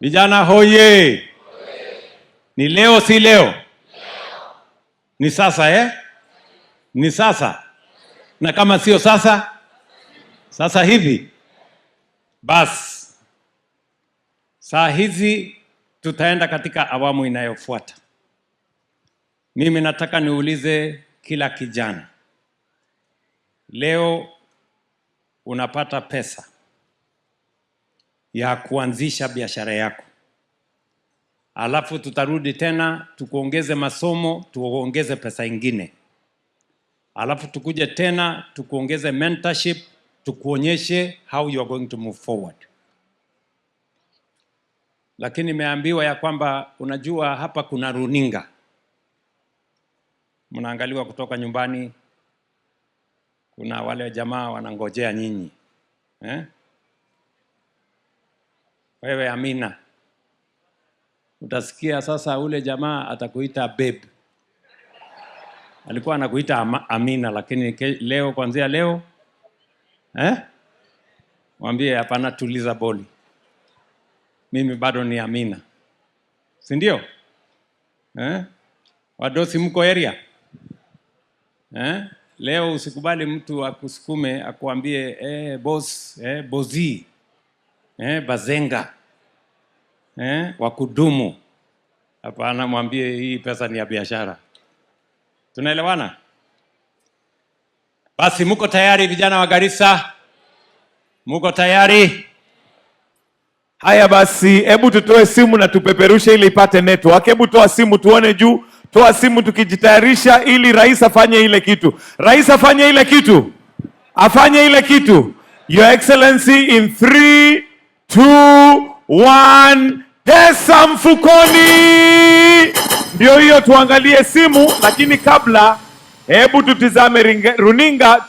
Vijana hoye! Ni leo si leo? Ni sasa Ni sasa. Na kama sio sasa, sasa hivi. Bas, saa hizi tutaenda katika awamu inayofuata. Mimi nataka niulize kila kijana. Leo unapata pesa ya kuanzisha biashara yako. Alafu tutarudi tena tukuongeze masomo, tuongeze pesa ingine. Alafu tukuje tena tukuongeze mentorship, tukuonyeshe how you are going to move forward. Lakini nimeambiwa ya kwamba unajua hapa kuna runinga. Mnaangaliwa kutoka nyumbani. Kuna wale jamaa wanangojea nyinyi. Wewe Amina, utasikia sasa ule jamaa atakuita babe. Alikuwa anakuita Amina, lakini leo, kuanzia leo mwambie hapana, tuliza boli. Mimi bado ni Amina. Si ndio? Wadosi mko area? Leo usikubali mtu akusukume akuambie boss, bozi, bazenga, wakudumu. Hapana, mwambie hii pesa ni ya biashara. Tunaelewana? Basi mko tayari vijana wa Garissa? Mko tayari? Haya basi, hebu tutoe simu na tupeperushe ili ipate network. Hebu toa simu tuone juu. Toa simu tukijitayarisha ili rais afanye ile kitu. Rais afanye ile kitu. Afanye ile kitu. Your Excellency, in 3, 2, 1, pesa mfukoni. Ndio hiyo, tuangalie simu, lakini kabla hebu tutizame runinga.